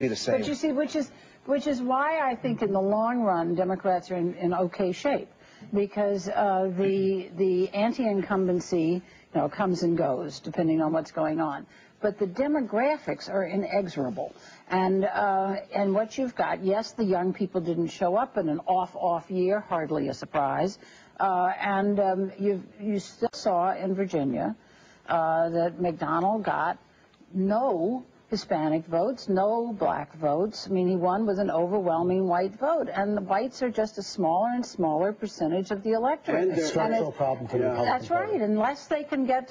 be the same. But you see, which is why I think in the long run Democrats are in okay shape, because the anti-incumbency, comes and goes depending on what's going on, but the demographics are inexorable. And what you've got, yes, the young people didn't show up in an off year, hardly a surprise, you still saw in Virginia that McDonnell got no Hispanic votes, no black votes. I mean, he won with an overwhelming white vote, and the whites are just a smaller and smaller percentage of the electorate. And it's a structural problem for the Republican That's right. Party. Unless they can get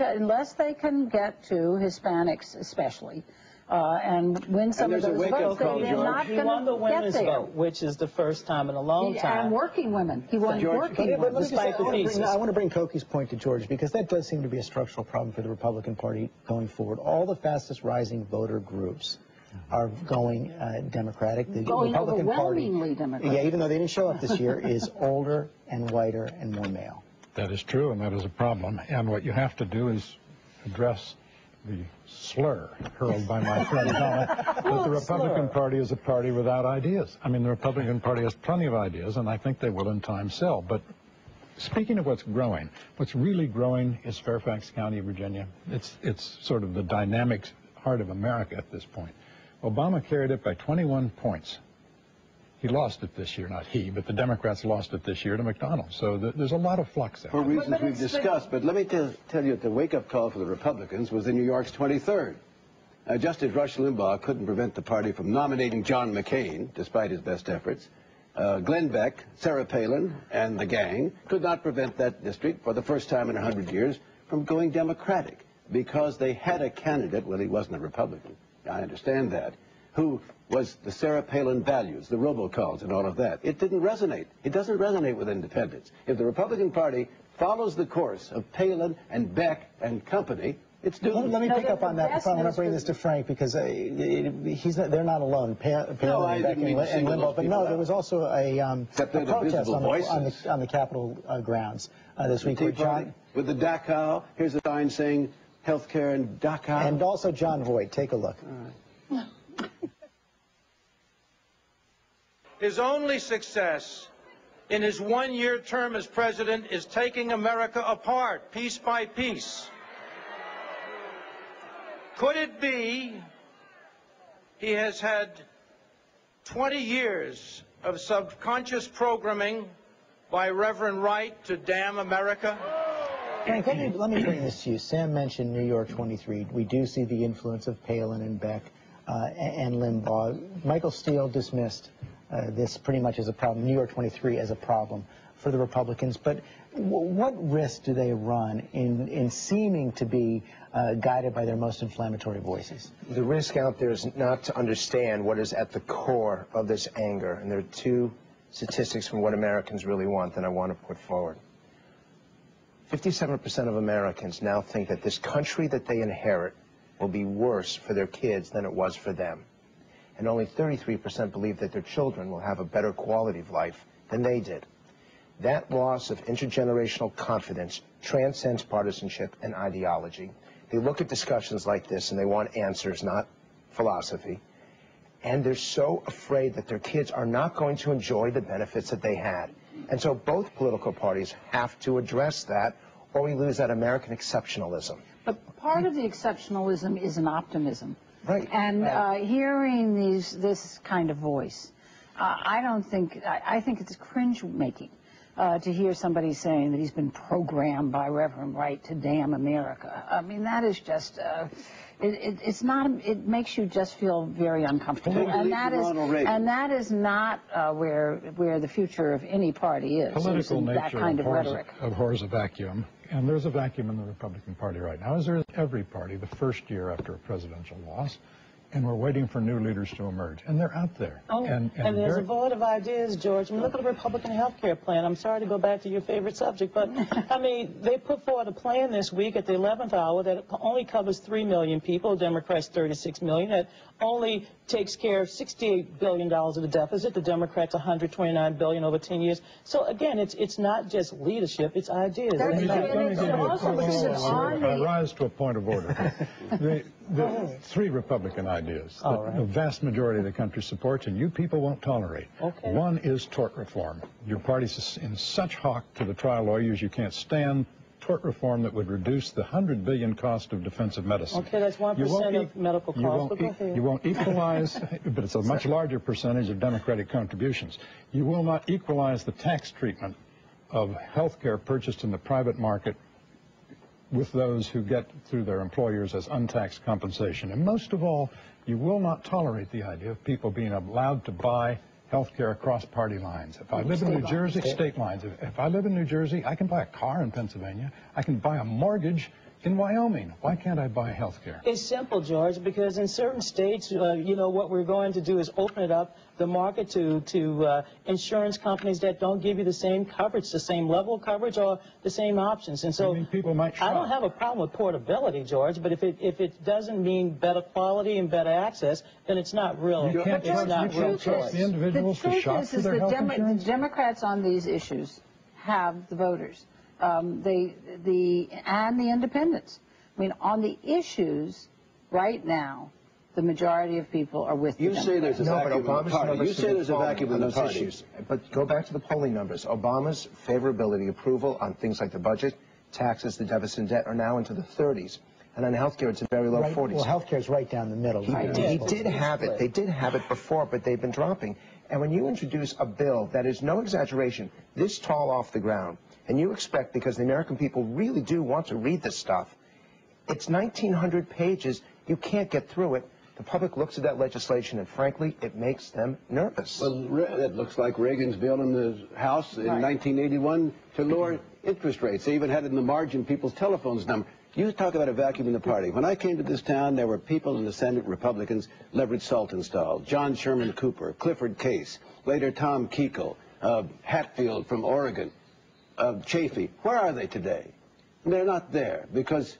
to Hispanics, especially, and win some of those votes, they're not He won the going to get women's there. vote, which is the first time in a long time. And working women. He won working women. Despite the pieces. I want to bring Koki's point to George, because that does seem to be a structural problem for the Republican Party going forward. All the fastest rising voter groups are going Democratic. The Going Republican Party, overwhelmingly Democratic. yeah, even though they didn't show up this year, is older and whiter and more male. That is true, and that is a problem. And what you have to do is address the slur hurled by my friend Donna that the Republican Party is a party without ideas. I mean, the Republican Party has plenty of ideas, and I think they will in time sell. But speaking of what's growing, what's really growing is Fairfax County, Virginia. It's sort of the dynamic heart of America at this point. Obama carried it by 21 points. He lost it this year, not he, but the Democrats lost it this year to McDonnell. So there's a lot of flux there. For reasons we've discussed, but let me tell you that the wake-up call for the Republicans was in New York's 23rd. Just as Rush Limbaugh couldn't prevent the party from nominating John McCain, despite his best efforts, Glenn Beck, Sarah Palin, and the gang could not prevent that district, for the first time in 100 years, from going Democratic, because they had a candidate, well, he wasn't a Republican, I understand that, who was the Sarah Palin values, the robocalls and all of that. It didn't resonate. It doesn't resonate with independents. If the Republican Party follows the course of Palin and Beck and company, it's doomed. Let me pick up on that. I want to bring this to Frank, because they're not alone. Palin and Beck and Limbaugh. But no, there was also a protest on the Capitol grounds this week. With the Dachau, here's a sign saying healthcare and Dachau. And also John Voight. Take a look. All right. His only success in his one-year term as president is taking America apart, piece by piece. Could it be he has had 20 years of subconscious programming by Reverend Wright to damn America? Frank, let me bring this to you. Sam mentioned New York 23. We do see the influence of Palin and Beck and Limbaugh. Michael Steele dismissed this pretty much as a problem, New York 23 as a problem for the Republicans. But what risk do they run in seeming to be guided by their most inflammatory voices? The risk out there is not to understand what is at the core of this anger. And there are two statistics from what Americans really want that I want to put forward. 57% of Americans now think that this country that they inherit will be worse for their kids than it was for them. And only 33% believe that their children will have a better quality of life than they did. That loss of intergenerational confidence transcends partisanship and ideology. They look at discussions like this and they want answers, not philosophy. And they're so afraid that their kids are not going to enjoy the benefits that they had. And so both political parties have to address that, or we lose that American exceptionalism. But part of the exceptionalism is an optimism. Right. And hearing this kind of voice, I think it's cringe-making to hear somebody saying that he's been programmed by Reverend Wright to damn America. I mean, that is just, it's not, it makes you just feel very uncomfortable. And that is not where the future of any party is. Political nature that kind of rhetoric. abhors a vacuum. And there's a vacuum in the Republican Party right now, as there is every party the first year after a presidential loss. And we're waiting for new leaders to emerge. And they're out there. Oh, and there's a void of ideas, George. I mean, look at the Republican health care plan. I'm sorry to go back to your favorite subject, but, I mean, they put forward a plan this week at the 11th hour that only covers 3 million people. Democrats 36 million. That only takes care of $68 billion of the deficit. The Democrats, $129 billion over 10 years. So again, it's not just leadership; it's ideas. I rise to a point of order. The three Republican ideas that the vast majority of the country supports, and you people won't tolerate. Okay. One is tort reform. Your party's in such hawk to the trial lawyers, you can't stand tort reform that would reduce the $100 billion cost of defensive medicine. Okay, that's 1% of medical costs. But go ahead. You won't equalize, but it's a much larger percentage of Democratic contributions. You will not equalize the tax treatment of health care purchased in the private market with those who get through their employers as untaxed compensation. And most of all, you will not tolerate the idea of people being allowed to buy health care across party lines. If I live in New Jersey, state lines. If I live in New Jersey, I can buy a car in Pennsylvania. I can buy a mortgage in Wyoming. Why can't I buy health care? It's simple, George, because in certain states, you know, what we're going to do is open it up, the market to insurance companies that don't give you the same coverage, the same level of coverage, or the same options. And so people might shop. I don't have a problem with portability, George, but if it doesn't mean better quality and better access, then it's not real. You can't trust the individuals to shop for their health insurance? The Democrats on these issues have the voters. And the independents. I mean, on the issues right now, the majority of people are with the Democrats. You say there's a vacuum in the party. You say there's a vacuum in the party. Issues. But go back to the polling numbers. Obama's favorability approval on things like the budget, taxes, the deficit and debt are now into the 30s. And on health care, it's in very low 40s. Well, health care is right down the middle. He did have it. They did have it before, but they've been dropping. And when you introduce a bill that is, no exaggeration, this tall off the ground, and you expect, because the American people really do want to read this stuff, it's 1,900 pages. You can't get through it. The public looks at that legislation, and frankly, it makes them nervous. Well, it looks like Reagan's bill in the House in 1981 to lower interest rates. They even had it in the margin people's telephones number. You talk about a vacuum in the party. When I came to this town, there were people in the Senate, Republicans, Leverett Saltonstall, John Sherman Cooper, Clifford Case, later Tom Kuchel, Hatfield from Oregon, Chafee. Where are they today? They're not there because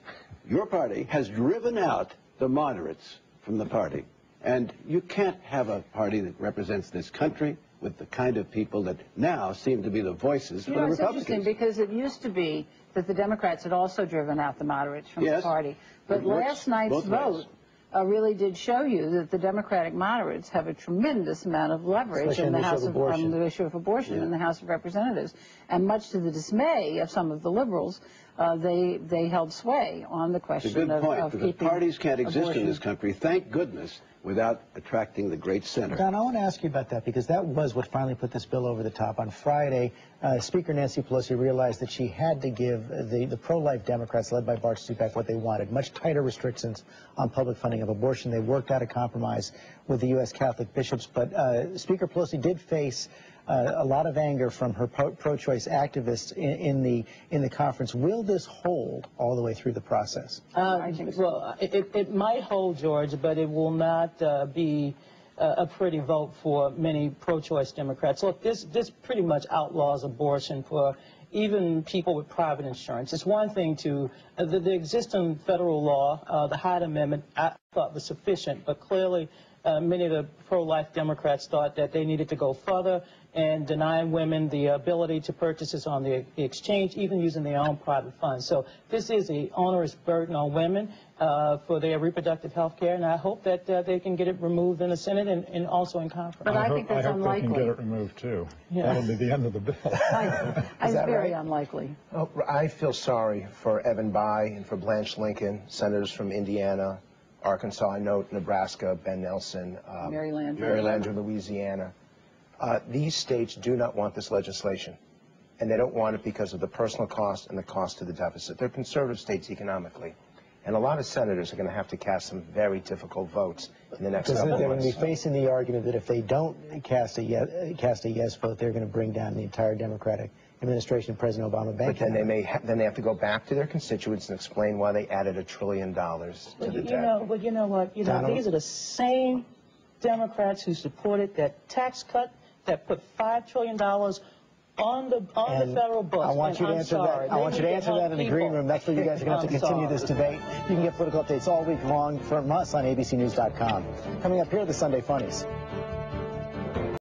your party has driven out the moderates from the party. And you can't have a party that represents this country with the kind of people that now seem to be the voices for the Republicans. It's interesting because it used to be that the Democrats had also driven out the moderates from the party. But last night's vote really did show you that the Democratic moderates have a tremendous amount of leverage in the House of on the issue of abortion in the House of Representatives. And much to the dismay of some of the liberals, they held sway on the question of keeping because parties can't exist abortion in this country, thank goodness, without attracting the great center. Don, I want to ask you about that because that was what finally put this bill over the top. On Friday, Speaker Nancy Pelosi realized that she had to give the pro-life Democrats, led by Bart Stupak, what they wanted, much tighter restrictions on public funding of abortion. They worked out a compromise with the U.S. Catholic bishops, but Speaker Pelosi did face a lot of anger from her pro-choice activists in the conference. Will this hold all the way through the process? Well, it might hold, George, but it will not be a pretty vote for many pro-choice Democrats. Look, this pretty much outlaws abortion for even people with private insurance. It's one thing to the existing federal law, the Hyde Amendment, I thought was sufficient, but clearly many of the pro-life Democrats thought that they needed to go further and denying women the ability to purchase this on the exchange, even using their own private funds. So this is an onerous burden on women for their reproductive health care, and I hope that they can get it removed in the Senate and also in Congress. But I think that's unlikely. I hope they can get it removed, too. Yeah. That'll be the end of the bill. It's very unlikely. Oh, I feel sorry for Evan Bayh and for Blanche Lincoln, senators from Indiana, Arkansas, I note Nebraska, Ben Nelson, Mary Landrieu, Louisiana. These states do not want this legislation, and they don't want it because of the personal cost and the cost to the deficit. They're conservative states economically, and a lot of senators are going to have to cast some very difficult votes in the next couple of months. They're going to be facing the argument that if they don't cast a yes vote, they're going to bring down the entire Democratic administration of President Obama. But then they have to go back to their constituents and explain why they added $1 trillion to the debt. But you know what? These are the same Democrats who supported that tax cut that put $5 trillion On the federal books. I want you to answer that. I want you to answer that in the green room. That's where you guys are going to have to continue this debate. You can get political updates all week long from us on abcnews.com. Coming up here are the Sunday Funnies.